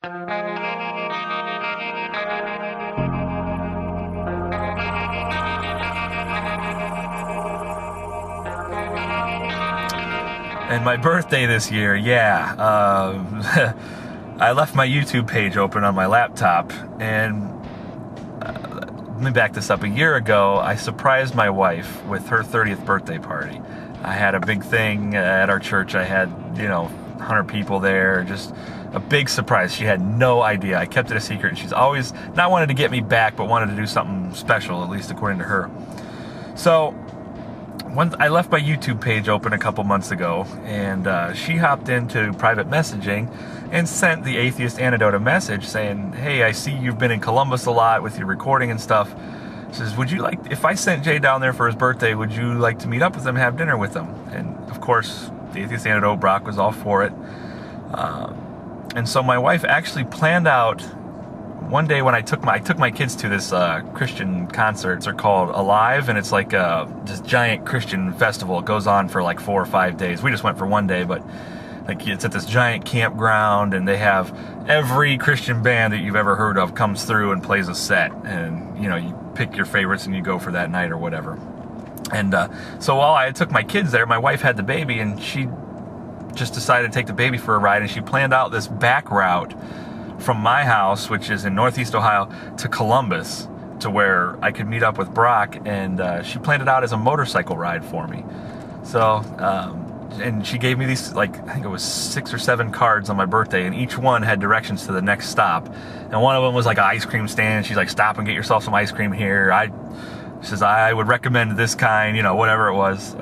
And my birthday this year, yeah. I left my YouTube page open on my laptop, and let me back this up. A year ago, I surprised my wife with her 30th birthday party. I had a big thing at our church. I had, 100 people there, just a big surprise. She had no idea. I kept it a secret, and she's always not wanted to get me back, but wanted to do something special, at least according to her. So, I left my YouTube page open a couple months ago, and she hopped into private messaging and sent the Atheist Antidote a message saying, "Hey, I see you've been in Columbus a lot with your recording and stuff." She says, "Would you like, if I sent Jay down there for his birthday, would you like to meet up with him, have dinner with him?" And of course, the Atheist Antidote, Brock was all for it. And so my wife actually planned out one day when I took my kids to this Christian concerts. They're called Alive, and it's like this giant Christian festival. It goes on for like 4 or 5 days. We just went for one day, but like it's at this giant campground, and they have every Christian band that you've ever heard of comes through and plays a set, and you pick your favorites and you go for that night or whatever. And so while I took my kids there, my wife had the baby, and she just decided to take the baby for a ride, and she planned out this back route from my house, which is in Northeast Ohio, to Columbus, to where I could meet up with Brock, and she planned it out as a motorcycle ride for me. So, and she gave me these, I think it was 6 or 7 cards on my birthday, and each one had directions to the next stop. And one of them was like an ice cream stand. She's like, "Stop and get yourself some ice cream here." She says, "I would recommend this kind," whatever it was.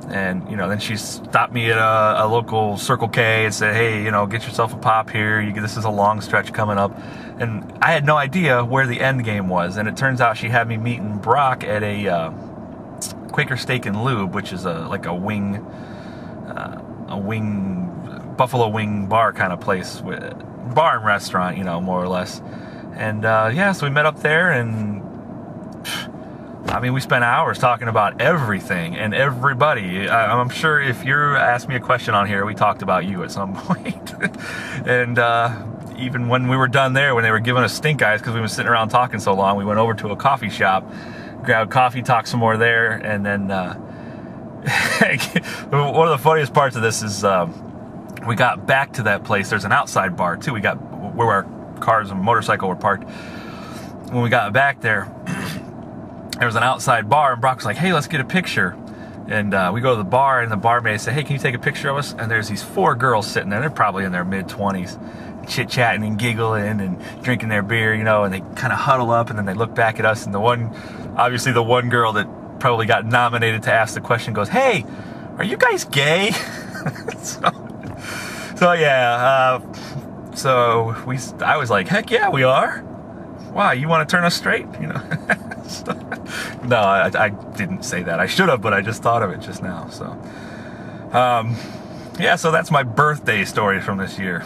And, then she stopped me at a local Circle K and said, "Hey, get yourself a pop here. This is a long stretch coming up." And I had no idea where the end game was. And it turns out she had me meeting Brock at a Quaker Steak and Lube, which is a wing buffalo wing bar kind of place, bar and restaurant, more or less. And so we met up there, and we spent hours talking about everything and everybody. I'm sure if you asked me a question on here, we talked about you at some point. And even when we were done there, when they were giving us stink eyes because we were sitting around talking so long, we went over to a coffee shop, grabbed coffee, talked some more there, and then one of the funniest parts of this is we got back to that place. There's an outside bar too. We got where our cars and motorcycle were parked. When we got back there, there was an outside bar, and Brock was like, "Hey, let's get a picture." And we go to the bar, and the barmaid said, "Hey, can you take a picture of us?" And there's these 4 girls sitting there. They're probably in their mid-20s, chit-chatting and giggling and drinking their beer, and they kind of huddle up, and then they look back at us, and the one girl that probably got nominated to ask the question goes, "Hey, are you guys gay?" I was like, "Heck yeah, we are. Wow, you want to turn us straight?" No, I didn't say that. I should have, but I just thought of it just now. So, so that's my birthday story from this year.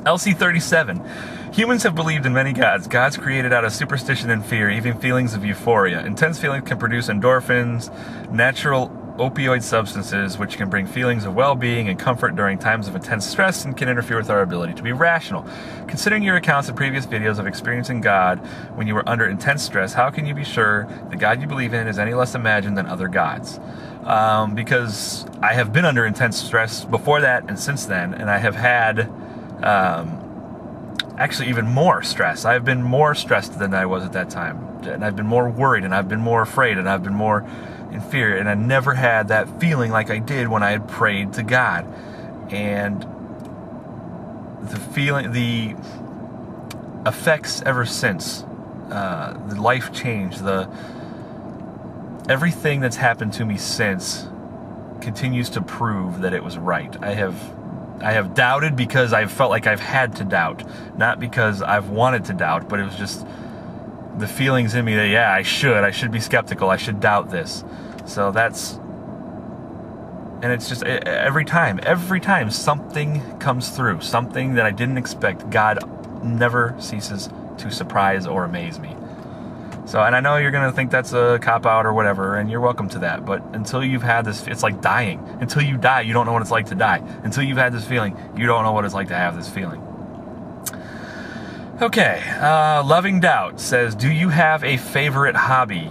LC37. Humans have believed in many gods. Gods created out of superstition and fear, even feelings of euphoria. Intense feelings can produce endorphins, natural opioid substances, which can bring feelings of well-being and comfort during times of intense stress and can interfere with our ability to be rational. Considering your accounts in previous videos of experiencing God when you were under intense stress, how can you be sure the God you believe in is any less imagined than other gods? Because I have been under intense stress before that and since then, and I have had actually even more stress. I've been more stressed than I was at that time, and I've been more worried, and I've been more afraid, and I've been more in fear, and I never had that feeling like I did when I had prayed to God. And the effects ever since, the life change, everything that's happened to me since continues to prove that it was right. I have doubted because I've felt like I've had to doubt, not because I've wanted to doubt, but it was just the feelings in me that, yeah, I should be skeptical, I should doubt this. So and it's just every time something comes through, something that I didn't expect, God never ceases to surprise or amaze me. So, and I know you're going to think that's a cop-out or whatever, and you're welcome to that, but until you've had this, it's like dying. Until you die, you don't know what it's like to die. Until you've had this feeling, you don't know what it's like to have this feeling. Okay, Loving Doubt says, do you have a favorite hobby?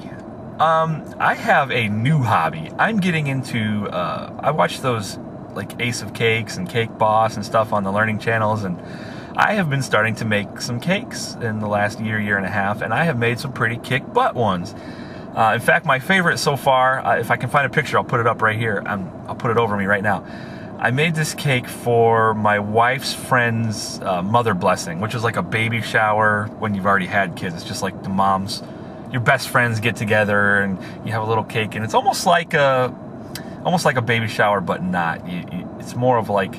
I have a new hobby. I'm getting into, I watch those like Ace of Cakes and Cake Boss and stuff on the learning channels, and I have been starting to make some cakes in the last year and a half, and I have made some pretty kick butt ones. In fact, my favorite so far, if I can find a picture, I'll put it up right here. I'll put it over me right now. I made this cake for my wife's friend's mother blessing, which is like a baby shower when you've already had kids. It's just like the moms, your best friends get together and you have a little cake, and it's almost like a baby shower, but not. It's more of like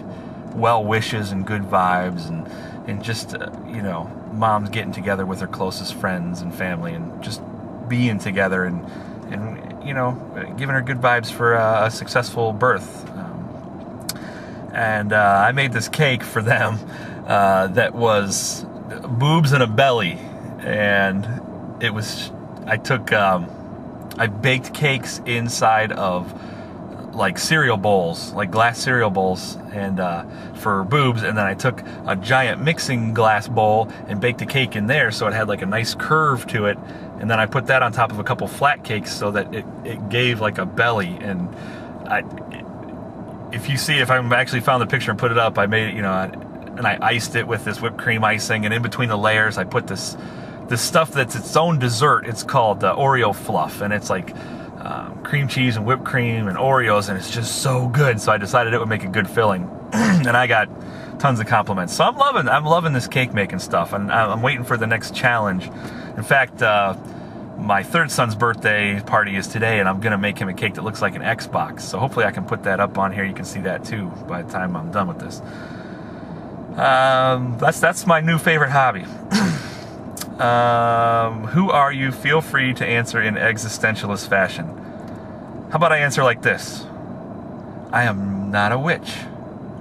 well wishes and good vibes and just you know, moms getting together with her closest friends and family and just being together and you know, giving her good vibes for a successful birth. And I made this cake for them that was boobs and a belly, and it was, I baked cakes inside of like cereal bowls, like glass cereal bowls, and for boobs, and then I took a giant mixing glass bowl and baked a cake in there so it had like a nice curve to it, and then I put that on top of a couple flat cakes so that it gave like a belly. And if you see, if I actually found the picture and put it up, I made it, you know, and I iced it with this whipped cream icing, and in between the layers I put this stuff that's its own dessert. It's called Oreo fluff, and it's like cream cheese and whipped cream and Oreos, and it's just so good. So I decided it would make a good filling, and I got tons of compliments. So I'm loving this cake making stuff, and I'm waiting for the next challenge. In fact, my third son's birthday party is today, and I'm gonna make him a cake that looks like an Xbox. So hopefully I can put that up on here. You can see that too by the time I'm done with this. That's my new favorite hobby. Who are you? Feel free to answer in existentialist fashion. How about I answer like this? I am not a witch.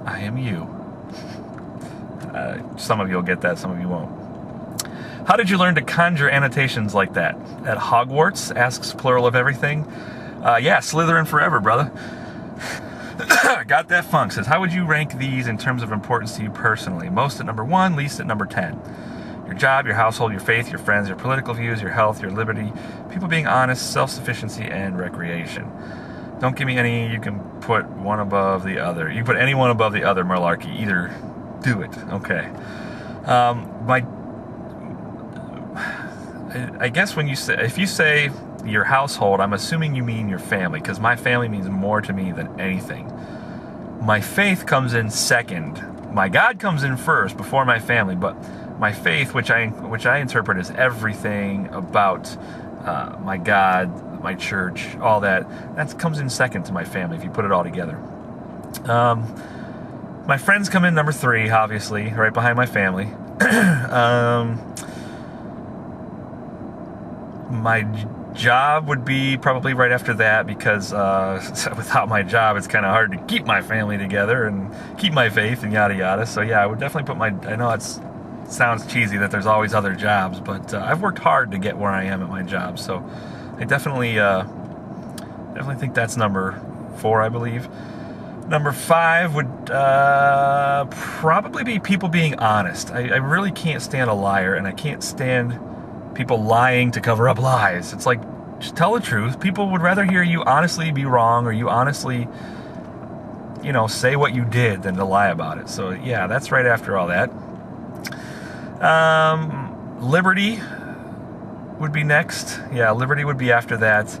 I am you. Some of you will get that, some of you won't. How did you learn to conjure annotations like that? At Hogwarts? Asks plural of everything. Yeah, Slytherin forever, brother. Got that funk. Says, how would you rank these in terms of importance to you personally? Most at number 1, least at number 10. Your job, your household, your faith, your friends, your political views, your health, your liberty, people being honest, self-sufficiency, and recreation. Don't give me any. You can put one above the other. You can put any one above the other, Malarkey. Either do it. Okay. I guess when you say, if you say your household, I'm assuming you mean your family, because my family means more to me than anything. My faith comes in second. My God comes in first before my family, but my faith, which I interpret as everything about my God, my church, all that comes in second to my family if you put it all together. My friends come in number 3, obviously, right behind my family. My job would be probably right after that, because without my job, it's kind of hard to keep my family together and keep my faith and yada yada. So yeah, I would definitely put I know it sounds cheesy that there's always other jobs, but I've worked hard to get where I am at my job. So I definitely think that's number 4, I believe. Number 5 would probably be people being honest. I really can't stand a liar, and I can't stand people lying to cover up lies. It's like, just tell the truth. People would rather hear you honestly be wrong, or you honestly, you know, say what you did, than to lie about it. So yeah, that's right after all that. Liberty would be next. Yeah, liberty would be after that.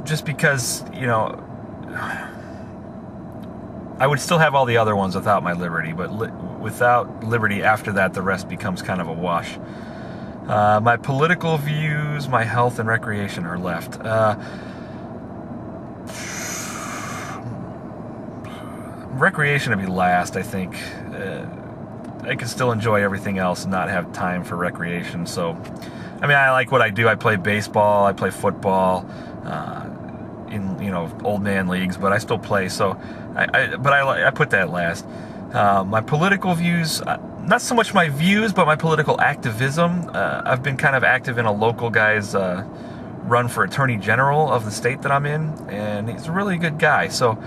Just because, you know, I would still have all the other ones without my liberty, but without liberty after that, the rest becomes kind of a wash. My political views, my health, and recreation are left. Recreation would be last, I think. I can still enjoy everything else and not have time for recreation. So, I mean, I like what I do. I play baseball, I play football, in, you know, old man leagues, but I still play. So, I put that last. My political views, not so much my views, but my political activism. I've been kind of active in a local guy's run for Attorney General of the state that I'm in, and he's a really good guy. So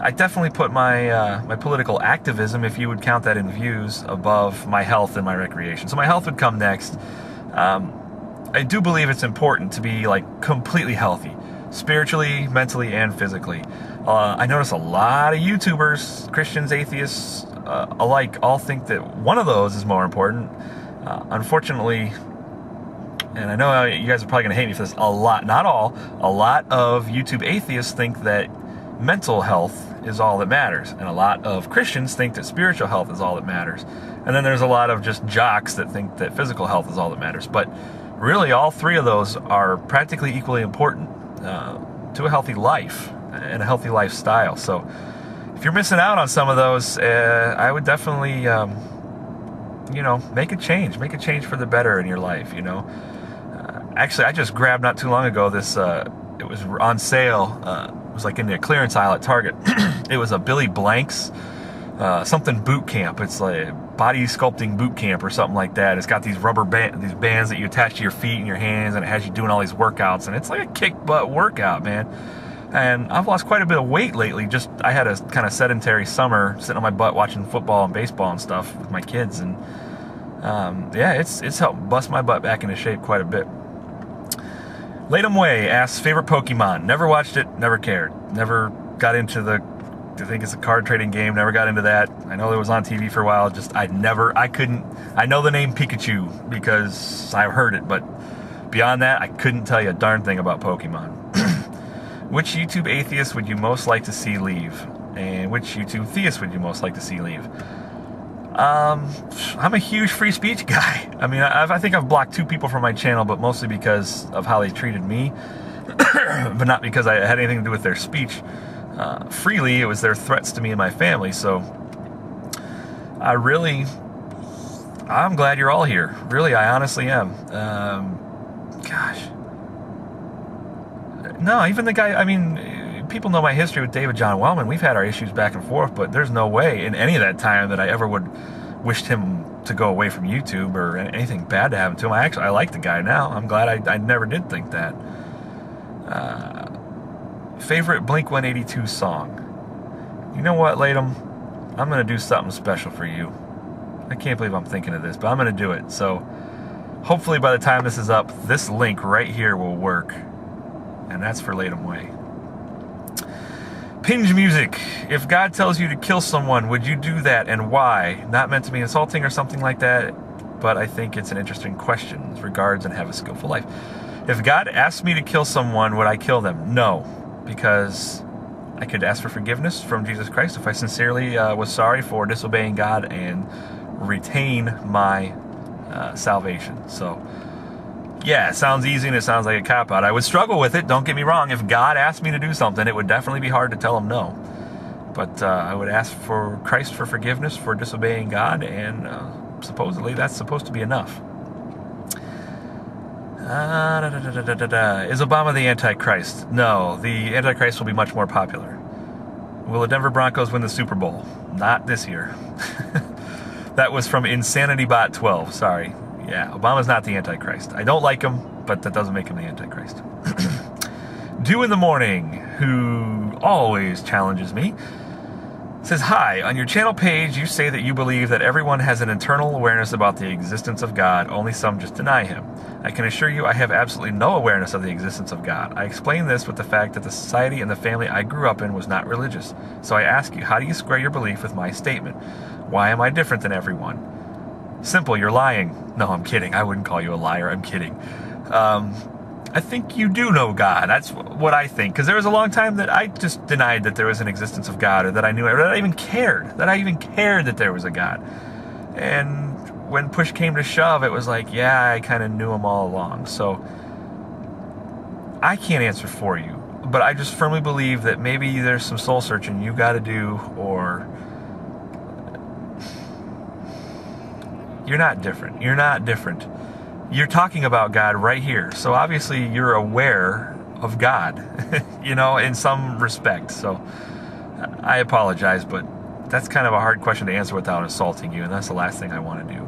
I definitely put my my political activism, if you would count that in views, above my health and my recreation. So my health would come next. I do believe it's important to be like completely healthy, spiritually, mentally, and physically. I notice a lot of YouTubers, Christians, atheists alike, all think that one of those is more important. Unfortunately, and I know you guys are probably going to hate me for this, a lot, not all, a lot of YouTube atheists think that mental health is all that matters, and a lot of Christians think that spiritual health is all that matters. And then there's a lot of just jocks that think that physical health is all that matters. But really, all three of those are practically equally important to a healthy life and a healthy lifestyle. So if you're missing out on some of those, I would definitely, make a change for the better in your life. Actually, I just grabbed not too long ago this. It was on sale. It was like in the clearance aisle at Target. It was a Billy Blank's something boot camp. It's like body sculpting boot camp or something like that. It's got these rubber these bands that you attach to your feet and your hands, and it has you doing all these workouts, and it's like a kick butt workout, man. And I've lost quite a bit of weight lately. I had a kind of sedentary summer, sitting on my butt watching football and baseball and stuff with my kids, and it's helped bust my butt back into shape quite a bit. LatumWay asks, favorite Pokemon. Never watched it, never cared. Never got into I think it's a card trading game, never got into that. I know it was on TV for a while, I know the name Pikachu because I've heard it, but beyond that, I couldn't tell you a darn thing about Pokemon. Which YouTube atheist would you most like to see leave? And which YouTube theist would you most like to see leave? I'm a huge free speech guy. I mean, I think I've blocked 2 people from my channel, but mostly because of how they treated me, but not because I had anything to do with their speech. Freely, it was their threats to me and my family. So I'm glad you're all here. Really, I honestly am. No, even the guy, I mean, people know my history with David John Wellman. We've had our issues back and forth, but there's no way in any of that time that I ever would wished him to go away from YouTube or anything bad to happen to him. I like the guy now. I'm glad I never did think that. Favorite Blink-182 song? You know what, Latum? I'm going to do something special for you. I can't believe I'm thinking of this, but I'm going to do it. So hopefully by the time this is up, this link right here will work. And that's for LatumWay. Pinge Music. If God tells you to kill someone, would you do that, and why? Not meant to be insulting or something like that, but I think it's an interesting question. Regards, and have a skillful life. If God asked me to kill someone, would I kill them? No, because I could ask for forgiveness from Jesus Christ if I sincerely was sorry for disobeying God and retain my salvation. So yeah, it sounds easy and it sounds like a cop-out. I would struggle with it, don't get me wrong. If God asked me to do something, it would definitely be hard to tell him no. But I would ask for Christ for forgiveness for disobeying God, and supposedly that's supposed to be enough. Is Obama the Antichrist? No, the Antichrist will be much more popular. Will the Denver Broncos win the Super Bowl? Not this year. That was from InsanityBot12, sorry. Yeah, Obama's not the Antichrist. I don't like him, but that doesn't make him the Antichrist. Dew in the Morning, who always challenges me, says, hi, on your channel page, you say that you believe that everyone has an internal awareness about the existence of God, only some just deny him. I can assure you I have absolutely no awareness of the existence of God. I explain this with the fact that the society and the family I grew up in was not religious. So I ask you, how do you square your belief with my statement? Why am I different than everyone? Simple, you're lying. No, I'm kidding. I wouldn't call you a liar. I'm kidding. I think you do know God. That's what I think. Because there was a long time that I just denied that there was an existence of God, or that I knew it, or that I even cared. That there was a God. And when push came to shove, it was like, yeah, I kind of knew him all along. So I can't answer for you. But I just firmly believe that maybe there's some soul searching you got to do, or you're not different. You're not different. You're talking about God right here. So obviously you're aware of God, in some respect. So I apologize, but that's kind of a hard question to answer without insulting you, and that's the last thing I want to do.